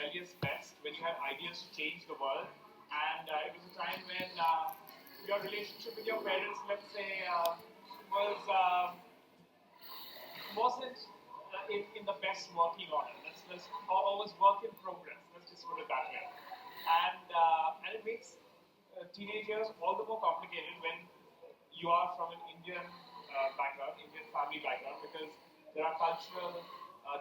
rebellious best, when you had ideas to change the world, and it was a time when your relationship with your parents, let's say, was wasn't in the best working order. Let's always work in progress. Let's just put it that way. And it makes teenage years all the more complicated when you are from an Indian background, Indian family background, because there are cultural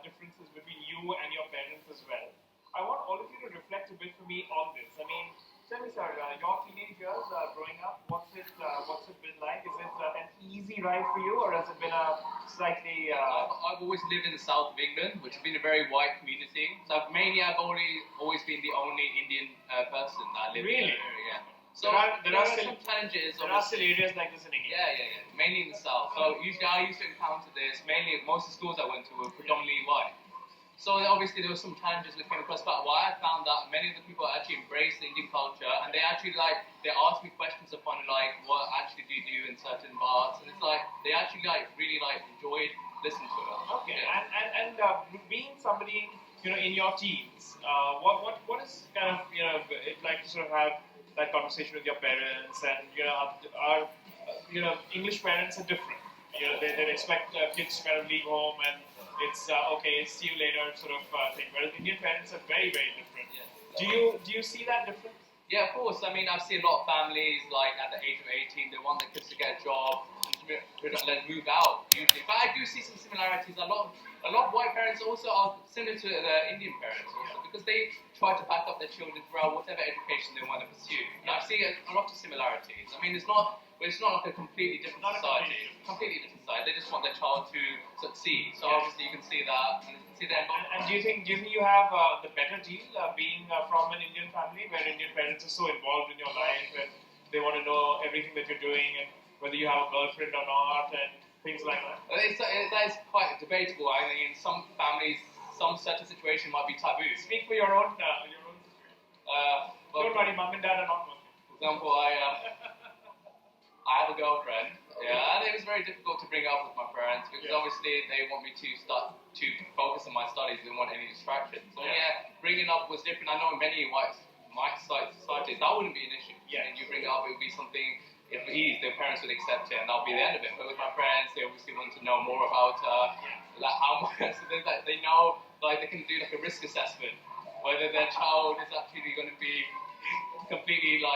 differences between you and your parents as well. I want all of you to reflect a bit for me on this. I mean, tell me, sir, your teenage years growing up, what's it been like? Is it an easy ride for you, or has it been a slightly? I've always lived in the south of England, which has been a very white community. So I've always been the only Indian person that lived in the area. Yeah. So there are some challenges. There are still areas like this in England. Yeah. Mainly in the south. So usually I used to encounter this. Mainly, most of the schools I went to were predominantly white. So obviously there were some challenges that came across, but what I found that many of the people actually embrace the Indian culture, and they actually they ask me questions upon what actually do you do in certain parts, and it's they actually really enjoyed listening to it. Okay, yeah. and being somebody in your teens, what is kind of it like to sort of have that conversation with your parents, and our English parents are different. They expect kids to kind of leave home and it's okay, see you later sort of thing. Whereas Indian parents are very, very different. Yeah. Do you see that difference? Yeah, of course. I mean, I've seen a lot of families at the age of 18, they want their kids to get a job and move out usually. But I do see some similarities. A lot of white parents also are similar to the Indian parents also, because they try to back up their children throughout whatever education they want to pursue. And I see a lot of similarities. I mean, it's not like a completely different society. Completely different society. They just want their child to succeed. So obviously you can see that, and you can see that. And do you think you have the better deal being from an Indian family where Indian parents are so involved in your life and they want to know everything that you're doing and whether you have a girlfriend or not and things like that? That is quite debatable. I mean, in some families, some certain situation might be taboo. Speak for your own situation. Don't worry, mom and dad are not Muslim. For example, I have a girlfriend, and it was very difficult to bring up with my parents because obviously they want me to start to focus on my studies. They don't want any distractions. So bringing up was different. I know in many white societies that wouldn't be an issue. Yeah, and you bring it up, it would be something. If ease, their parents would accept it, and that'll be the end of it. But with my parents, they obviously want to know more about how much. So they know, they can do a risk assessment, whether their child is actually going to be completely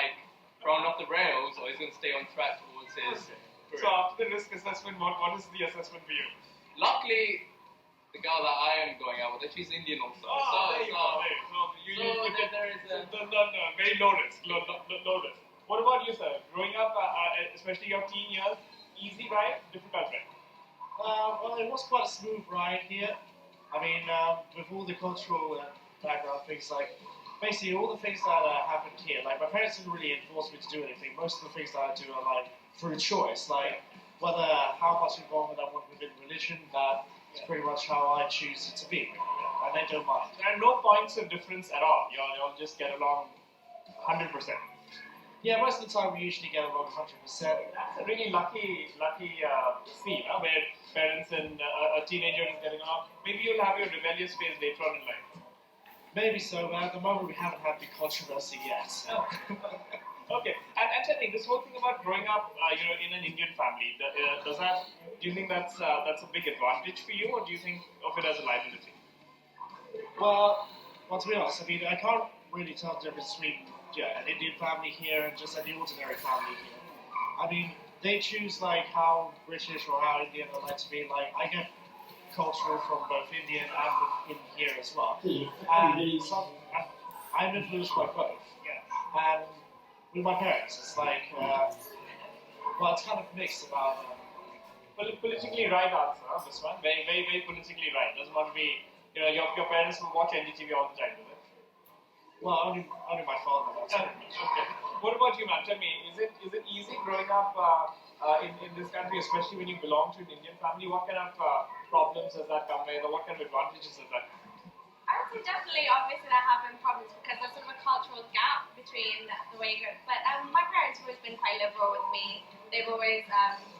thrown off the rails, or is going to stay on track towards his career. So after the risk assessment, what is the assessment for you? Luckily, the girl that I am going out with, she's Indian also. There is very low risk. Low risk. What about you, sir? Growing up, especially your teen years, easy ride, difficult ride? Well, it was quite a smooth ride here. I mean, with all the cultural background things, basically all the things that happened here, my parents didn't really enforce me to do anything. Most of the things that I do are through choice, whether how much involvement I want within religion, that is pretty much how I choose it to be, and they don't mind. There are no points of difference at all. You'll just get along 100%. Yeah, most of the time we usually get along 100%. That's a really lucky scene, where parents and a teenager is getting along. Maybe you'll have your rebellious phase later on in life. Maybe so, but at the moment we haven't had the controversy yet. Okay, and tell me, this whole thing about growing up, in an Indian family, do you think that's a big advantage for you, or do you think of it as a liability? Well, to be honest, I mean, I can't really tell the difference between an Indian family here and just any ordinary family here. I mean, they choose how British or how Indian I like to be. I get cultural from both Indian and in here as well. And I'm influenced by both. Yeah. And with my parents, it's it's kind of mixed about. Politically right answer, this one. Very, very, very politically right. Doesn't want to be, your parents will watch NDTV all the time, do they? Well, only my father. That's okay. What about you, man? Tell me, is it easy growing up in this country, especially when you belong to an Indian family? What kind of problems has that come with, or what kind of advantages has that come with? I would say definitely, obviously, there have been problems because there's sort of a cultural gap between the way you go. But my parents have always been quite liberal with me. They've always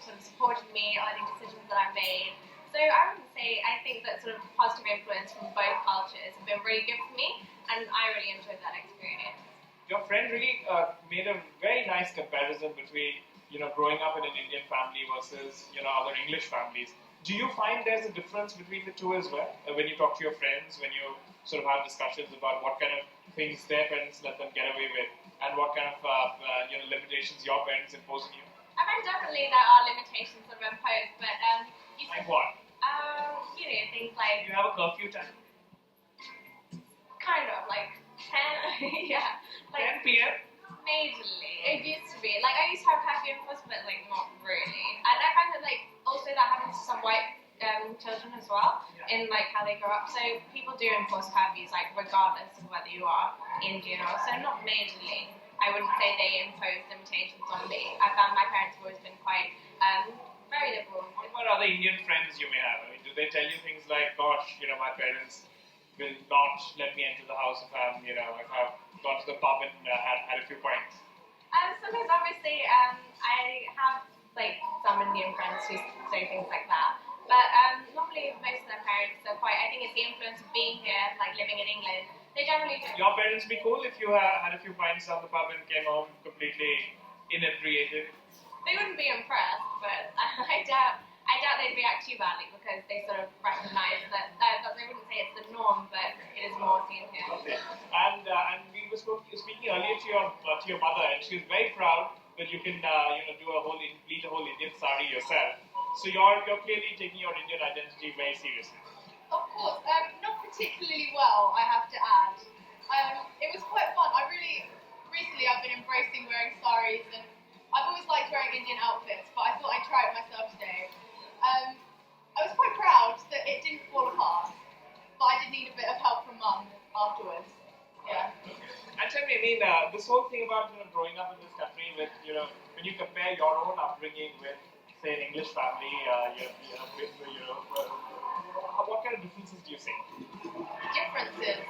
sort of supported me on any decisions that I've made. So I would say I think that sort of positive influence from both cultures have been really good for me. and I really enjoyed that experience. Your friend really made a very nice comparison between growing up in an Indian family versus other English families. Do you find there's a difference between the two as well? When you talk to your friends, when you sort of have discussions about what kind of things their parents let them get away with, and what kind of limitations your parents impose on you? I find definitely there are limitations that are imposed, but Like what? Things like You have a curfew time. kind of like 10, yeah, like 10 p.m. majorly. It used to be like I used to have curfew enforcement, but like not really. And I find that like also that happens to some white children as well in like how they grow up. So people do enforce curfews like regardless of whether you are Indian or so. Not majorly. I wouldn't say they impose limitations on me. I found my parents have always been quite very liberal. What about other Indian friends you may have? I mean, do they tell you things like, "Gosh, my parents will not let me enter the house if I've gone to the pub and had a few pints"? Sometimes, obviously, I have like some Indian friends who say things like that. But normally, most of their parents are quite. I think it's the influence of being here, like living in England. They generally do. Your parents be cool if you had a few pints on the pub and came home completely inebriated? They wouldn't be impressed, but I doubt they'd react too badly because they sort of recognise that they wouldn't say it's the norm, but it is more seen here. Okay. And we were speaking earlier to your mother, and she was very proud that you can complete a whole Indian sari yourself. So you're clearly taking your Indian identity very seriously. Of course, not particularly well, I have to add. It was quite fun. Recently I've been embracing wearing saris, and I've always liked wearing Indian outfits, but I thought I'd try it myself today. I was quite proud that it didn't fall apart, but I did need a bit of help from Mum afterwards. Yeah. And tell me, I mean, this whole thing about growing up in this country with when you compare your own upbringing with, say, an English family, what kind of differences do you see? Differences.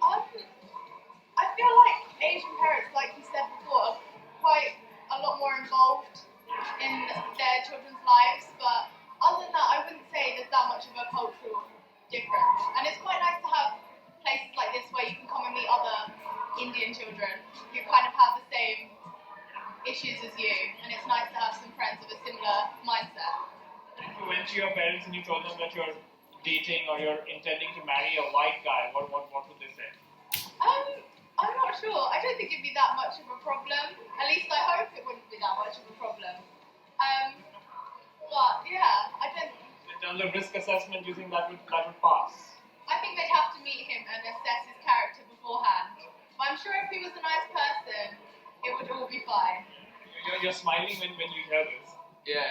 I feel like Asian parents, like you said before, are quite a lot more involved in their children's lives, but other than that, I wouldn't say there's that much of a cultural difference. And it's quite nice to have places like this where you can come and meet other Indian children who kind of have the same issues as you, and it's nice to have some friends with a similar mindset. If you went to your parents and you told them that you're dating or you're intending to marry a white guy, what would they say? I'm not sure. I don't think it'd be that much of a problem. At least I hope it wouldn't be that much of a problem. But yeah, I don't. In terms of risk assessment, do you think that would pass? I think they'd have to meet him and assess his character beforehand. But I'm sure if he was a nice person, it would all be fine. You're smiling when you hear this. Yeah.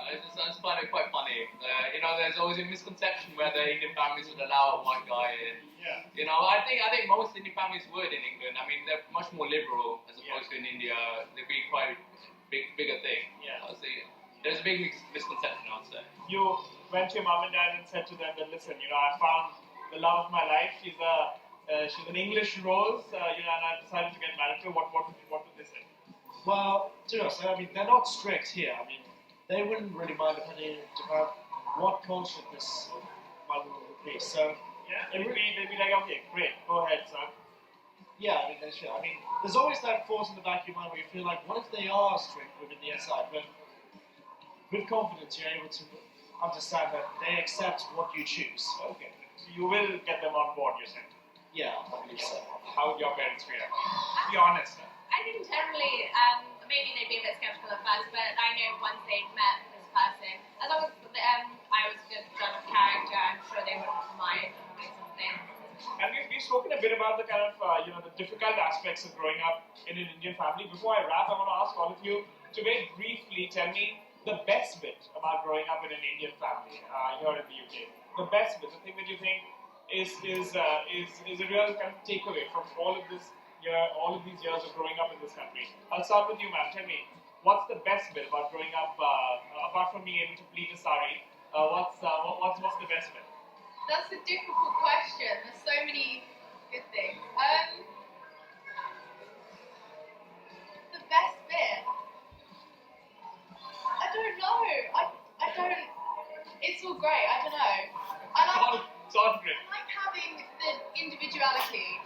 I just find it quite funny. There's always a misconception whether Indian families would allow a white guy in. Yeah. I think most Indian families would in England. I mean, they're much more liberal as opposed to in India. They'd be quite bigger thing. Yeah. There's a big misconception, I'd say. You went to your mom and dad and said to them that, listen, I found the love of my life. She's an English rose, and I decided to get married to her. What would they say? Well, to be honest, I mean, they're not strict here. I mean, they wouldn't really mind depending on what culture this one would be. So, yeah, they'd be like, okay, great, go ahead, son. Yeah, I mean, they should. I mean, there's always that thought in the back of your mind where you feel like, what if they are strict within the inside? But with confidence, you're able to understand that they accept what you choose. Okay, so you will get them on board, you're saying? Yeah, I believe so. How would your parents feel? Be honest. I think generally, maybe they'd be a bit skeptical at first, but I know once they've met this person, as long as I was a good judge of character, I'm sure they wouldn't mind doing something. And we've spoken a bit about the kind of the difficult aspects of growing up in an Indian family. Before I wrap, I want to ask all of you to very briefly tell me the best bit about growing up in an Indian family here in the UK. The best bit, the thing that you think is a real kind of takeaway from all of these years of growing up in this country. I'll start with you, ma'am. Tell me, what's the best bit about growing up, apart from being able to pleat a sari? What's the best bit? That's a difficult question. There's so many good things. The best bit? I don't know. I don't. It's all great. I don't know. I like Sounds great. having the individuality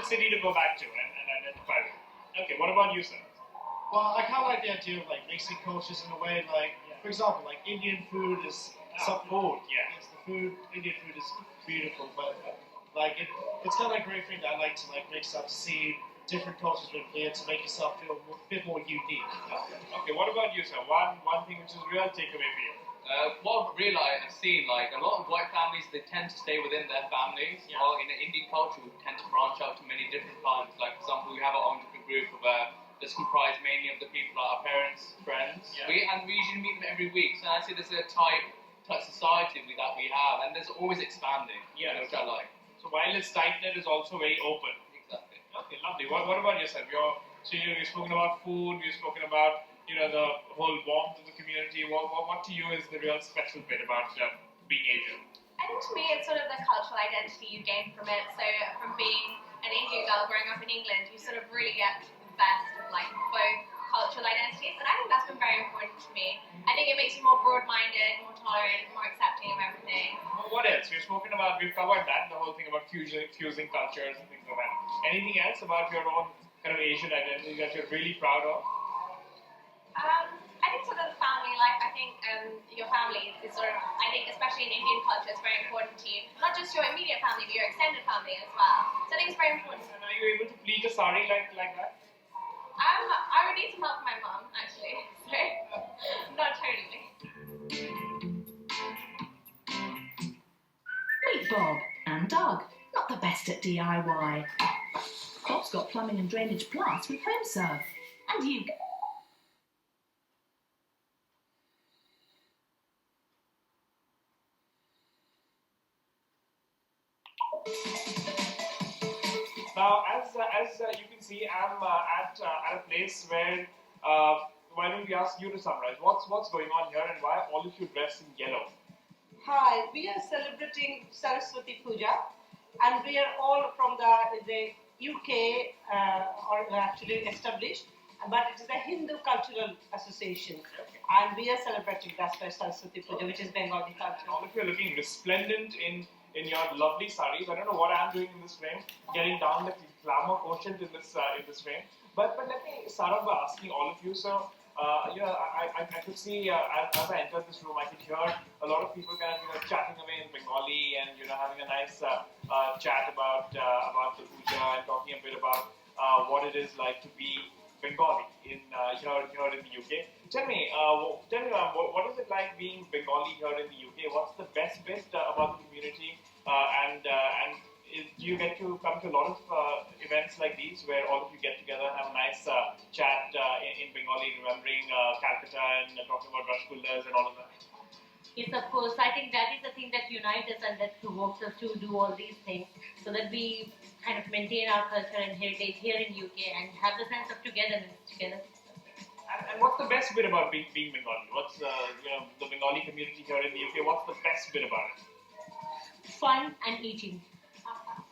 special city to go back to and identify with. Okay, what about you, sir? Well, I kind of like the idea of like mixing cultures in a way. Like, for example, like Indian food is Food, yeah. Yes, the food, Indian food is beautiful, but like it's kind of like a great thing that I like to like mix up, see different cultures with here to make yourself feel a bit more unique. Okay, what about you, sir? One thing which is a real takeaway for you. What really I've seen, like a lot of white families, they tend to stay within their families. Yeah. While in the Indian culture, we tend to branch out to many different families. Like, for example, we have our own different group of that's comprised mainly of the people like our parents, friends. Yeah. We usually meet them every week. So I see there's a tight society that we have, and there's always expanding. Yeah, which I like. So while it's tight knit, it's also very open. Exactly. Okay, lovely. What about yourself? You've spoken about food. You've spoken about the whole warmth of the community. What to you is the real special bit about being Asian? I think to me it's sort of the cultural identity you gain from it. So from being an Indian girl growing up in England, you sort of really get the best of like both cultural identities, and I think that's been very important to me. I think it makes you more broad-minded, more tolerant, more accepting of everything. What else? We've covered that, the whole thing about fusing cultures and things like that. Anything else about your own kind of Asian identity that you're really proud of? I think sort of the family life. I think your family is sort of, I think especially in Indian culture, it's very important to you. Not just your immediate family, but your extended family as well. So I think it's very important. And are you able to pleat a sari like that? I would need some help from my mum, actually. So, not totally. Meet Bob and Doug, not the best at DIY. Bob's got plumbing and drainage plus with HomeServe. And you... Now, as you can see, I'm at a place where. Why don't we ask you to summarize what's going on here and why all of you dressed in yellow? Hi, we are celebrating Saraswati Puja, and we are all from the UK, or actually established, but it is a Hindu Cultural Association, and we are celebrating that's why Saraswati Puja, which is Bengali culture. All of you are looking resplendent in your lovely saris. I don't know what I'm doing in this frame, getting down the glamour quotient in this frame. But let me start off by asking all of you. So, I could see as I entered this room, I could hear a lot of people kind of chatting away in Bengali and having a nice chat about the puja and talking a bit about what it is like to be Bengali here in the UK. Tell me, what is it like being Bengali here in the UK? What's the best bit about the community? Do you get to come to a lot of events like these where all of you get together and have a nice chat in Bengali, remembering Calcutta and talking about Rasgullas and all of that? Yes, of course. I think that is the thing that unites us and that provokes us to do all these things so that we kind of maintain our culture and heritage here in UK and have the sense of togetherness together. And what's the best bit about being Bengali? What's the Bengali community here in the UK? What's the best bit about it? Fun and eating.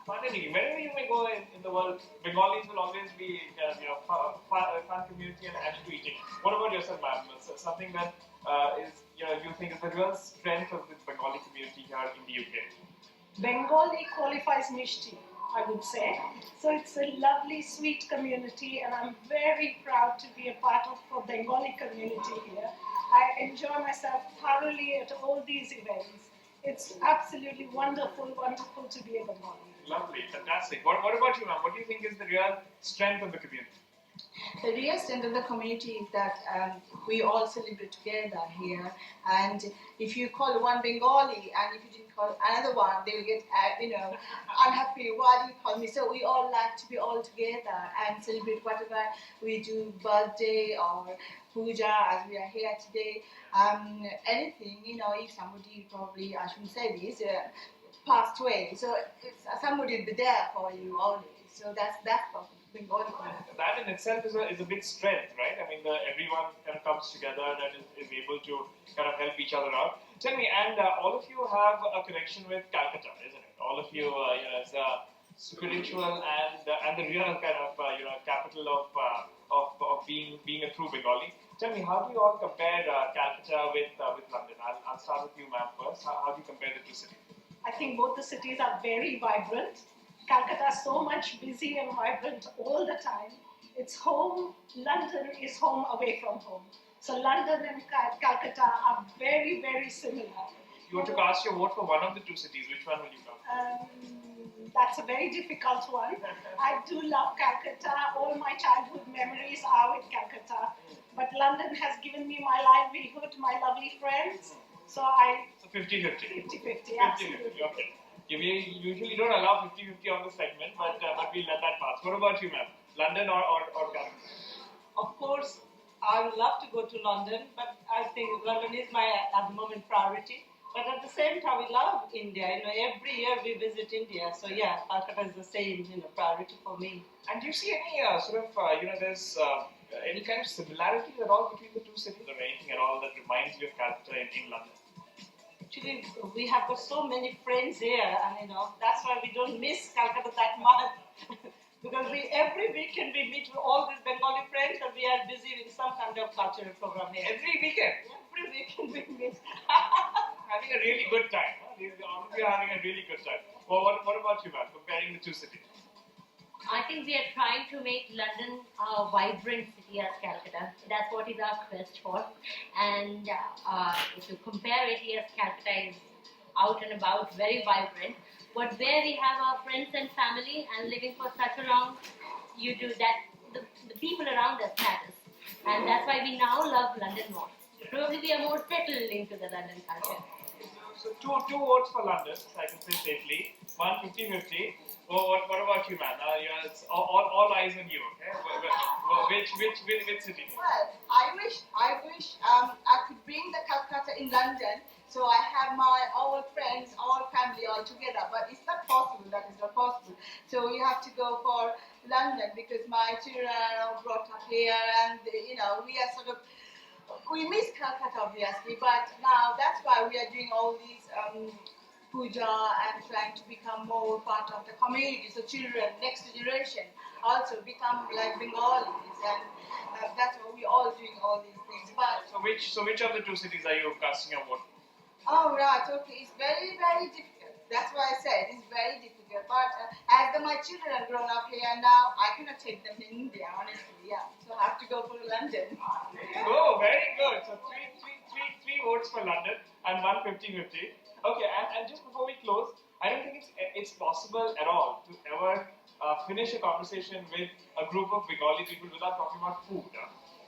Finally, wherever you may go in the world, Bengalis will always be fun community and into eating. What about yourself, ma'am? Something that is you think is the real strength of this Bengali community here in the UK? Bengali qualifies Mishti, I would say. So it's a lovely, sweet community, and I'm very proud to be a part of the Bengali community here. I enjoy myself thoroughly at all these events. It's absolutely wonderful to be a Bengali. Lovely, fantastic. What about you, ma'am? What do you think is the real strength of the community? The real strength of the community is that we all celebrate together here, and if you call one Bengali and if you didn't call another one, they'll get unhappy. Why do you call me? So we all like to be all together and celebrate whatever we do, birthday or puja, as we are here today. Anything, if somebody probably, I shouldn't say this, passed away, so somebody will be there for you always. So that's Bengali. That in itself is a big strength, right? I mean, everyone kind of comes together and is able to kind of help each other out. Tell me, and all of you have a connection with Calcutta, isn't it? All of you, as a spiritual and the real kind of capital of being a true Bengali. Tell me, how do you all compare Calcutta with London? I'll start with you, ma'am, first. How do you compare the two cities? I think both the cities are very vibrant, Calcutta is so much busy and vibrant all the time. It's home, London is home away from home. So London and Calcutta are very, very similar. You want to cast your vote for one of the two cities, which one will you go? That's a very difficult one. I do love Calcutta. All my childhood memories are with Calcutta. But London has given me my livelihood, my lovely friends. So 50-50. 50-50, absolutely. Okay. We usually don't allow 50-50 on the segment, but we let that pass. What about you, ma'am? London or Calcutta? Of course, I would love to go to London, but I think London is my, at the moment, priority. But at the same time, we love India. Every year we visit India. So yeah, Calcutta is the same, priority for me. And do you see any there's any kind of similarities at all between the two cities, or anything at all that reminds you of Calcutta in London? Actually, we have got so many friends here, and that's why we don't miss Calcutta that much. Because every weekend we meet with all these Bengali friends, and we are busy with some kind of cultural program here. Every weekend? Every weekend we meet. Having a really good time. Honestly, having a really good time. Well, what about you, ma'am, comparing the two cities? I think we are trying to make London a vibrant city as Calcutta. That's what is our quest for. And if you compare it, yes, Calcutta is out and about, very vibrant. But where we have our friends and family and living for such a long, you do that, the people around us matters. And that's why we now love London more. Probably we are more settled into the London culture. So two votes for London, I can say safely. 50-50. Well, what about you, man? It's all eyes on you. Okay? Which city? Well, I wish I could bring the Calcutta in London, so I have all friends, all family all together. But it's not possible. That is not possible. So we have to go for London because my children are brought up here, and we are sort of. We miss Calcutta obviously, but now that's why we are doing all these puja and trying to become more part of the community. So children, next generation, also become like Bengalis, and that's why we all doing all these things. But so which of the two cities are you casting your vote? Oh right, okay, it's very very difficult. That's why I said it's very difficult. But as my children are grown up here now, I cannot take them in India, honestly. Yeah, so I have to go for London. Oh, very good. So three votes for London and 50-50. Okay, and just before we close, I don't think it's possible at all to ever finish a conversation with a group of Bengali people without talking about food.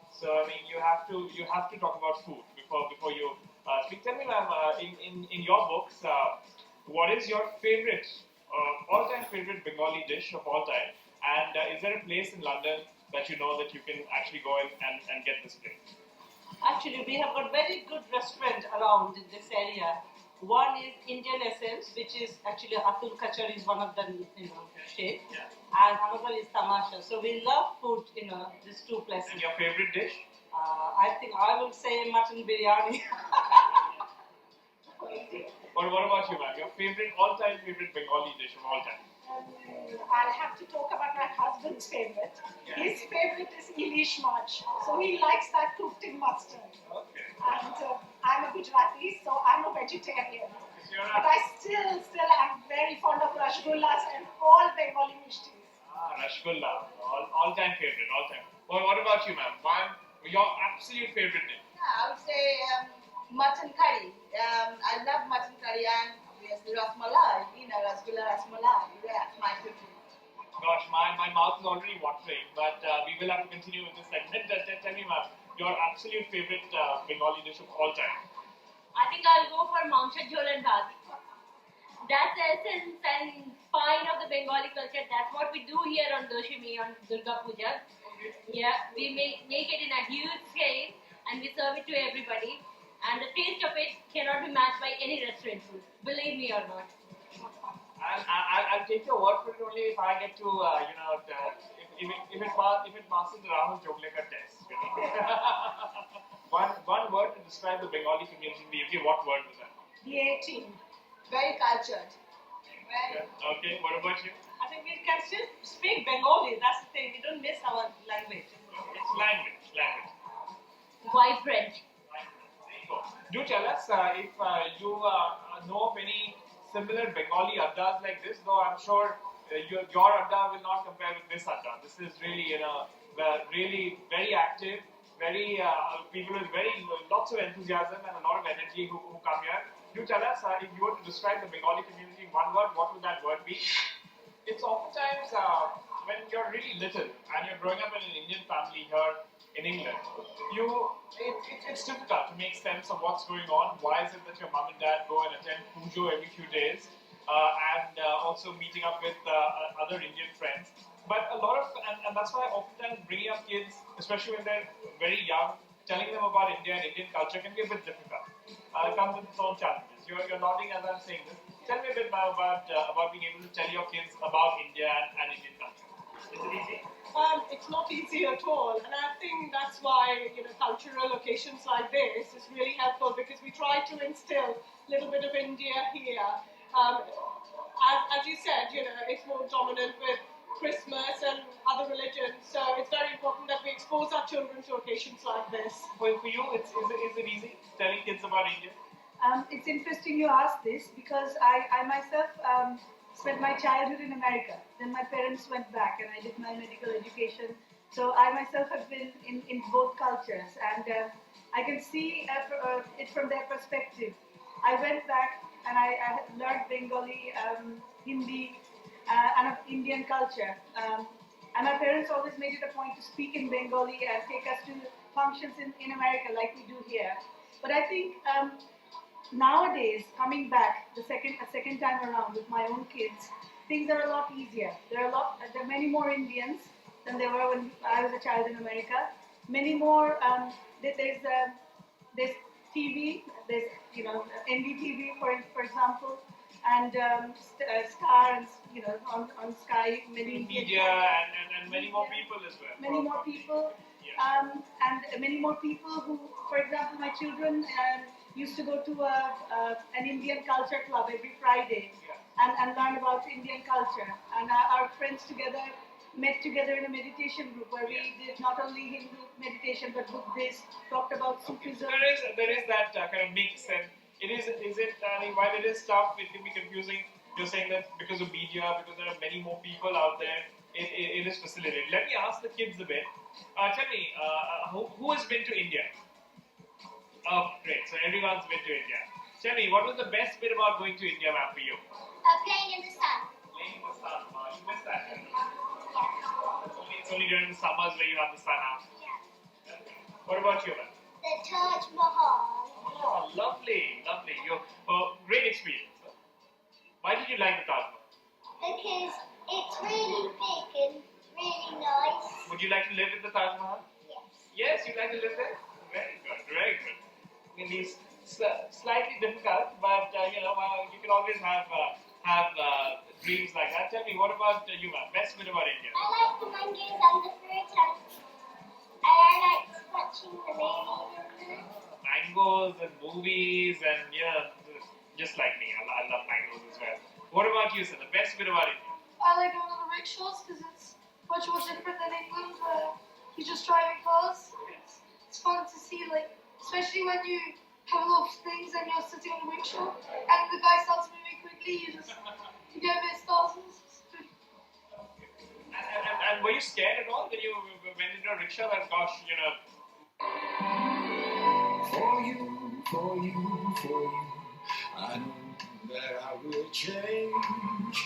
So I mean, you have to talk about food before you speak. Tell me, ma'am, in your books, what is your favorite all-time favorite Bengali dish of all time? And is there a place in London that you know that you can actually go and get this place? Actually, we have got very good restaurant around in this area. One is Indian Essence, which is actually Atul Kachar is one of the chef, and another is Tamasha. So we love food, these two places. And your favorite dish? I think I will say mutton biryani. What about you, ma'am? Your all-time favorite Bengali dish of all time? I'll have to talk about my husband's favorite. His favorite is Ilish Mach. So he likes that cooked in mustard. Okay. And I'm a Gujarati, so I'm a vegetarian. But I still am very fond of rasgullas and all Bengali mishtis. Rasgulla. All-time favorite, all-time. Well, what about you, ma'am? Your absolute favorite dish? Yeah, I would say mutton curry. I love mutton curry and obviously rasmalai. Rasgulla rasmalai. That's my favorite. Gosh, my mouth is already watering, but we will have to continue with this segment. Tell me, ma'am, your absolute favorite Bengali dish of all time? I think I'll go for Mamsha Jhol and Bhat. That's the essence and spine of the Bengali culture. That's what we do here on Doshimi, on Durga Puja. Yeah, we make it in a huge scale and we serve it to everybody. And the taste of it cannot be matched by any restaurant food. Believe me or not. I'll take your word for it only if I get to, if it passes the Rahul Joglekar test. One word to describe the Bengali community in the UK. What word was that? The 18. Very cultured. Okay, what about you? I think we can still speak Bengali. That's the thing. We don't miss our language. It's language. Vibrant. Do tell us if you know of any similar Bengali addas like this, though I'm sure your adda will not compare with this adda. This is really, really very active, very people with lots of enthusiasm and a lot of energy who come here. Do tell us, if you were to describe the Bengali community in one word, what would that word be? It's oftentimes when you're really little and you're growing up in an Indian family here in England, it's difficult to make sense of what's going on. Why is it that your mom and dad go and attend pujo every few days, and also meeting up with other Indian friends? But a lot of, and that's why oftentimes bringing up kids, especially when they're very young, telling them about India and Indian culture can be a bit difficult. It comes with its own challenges. You're nodding as I'm saying this. Tell me a bit now about being able to tell your kids about India and Indian culture. Is it easy? It's not easy at all, and I think that's why cultural occasions like this is really helpful, because we try to instill a little bit of India here. As you said, it's more dominant with Christmas and other religions, so it's very important that we expose our children to occasions like this. For you, is it easy telling kids about India? It's interesting you ask this, because I myself spent my childhood in America. Then my parents went back and I did my medical education. So I myself have been in both cultures, and I can see it from their perspective. I went back and I learned Bengali, Hindi, and of Indian culture. And my parents always made it a point to speak in Bengali and take us to functions in America like we do here. But I think nowadays, coming back a second time around with my own kids, things are a lot easier. There are many more Indians than there were when I was a child in America. Many more. There's TV. There's NDTV for example, and Star, and on Sky. Many media and many more people as well. Many more people. Yeah. And many more people who, for example, my children used to go to an Indian culture club every Friday and learn about Indian culture. And our friends met together in a meditation group where we did not only Hindu meditation but Buddhist, talked about Sufism. So there is that kind of mix, and while it is tough, it can be confusing. You're saying that because of media, because there are many more people out there, it is facilitated. Let me ask the kids a bit. Tell me, who has been to India? Oh, great. So everyone's been to India. Tell me, what was the best bit about going to India, ma'am, for you? Playing in the sun. Playing in the sun. You missed that. It's only during the summers where you have the sun out. Yeah. What about you, ma'am? The Taj Mahal. Oh, lovely. Great experience. Why did you like the Taj Mahal? Because it's really big and really nice. Would you like to live in the Taj Mahal? Yes. Yes, you'd like to live there? Very good, very good. I mean, it's slightly difficult, but you can always have dreams like that. Tell me, what about you, ma'am? Best bit about India? I like the mangoes and the fruit, and I like watching the movies. Mangoes and movies, and just like me, I love mangoes as well. What about you, sir? The best bit about India? I like going on the rickshaws because it's much more different than England, where you just driving cars. It's fun to see, especially when you have a lot of things and you're sitting on the rickshaw and the guy starts moving quickly, you get a bit startled. And were you scared at all when you went into a rickshaw? That gosh, For you, I know that I will change.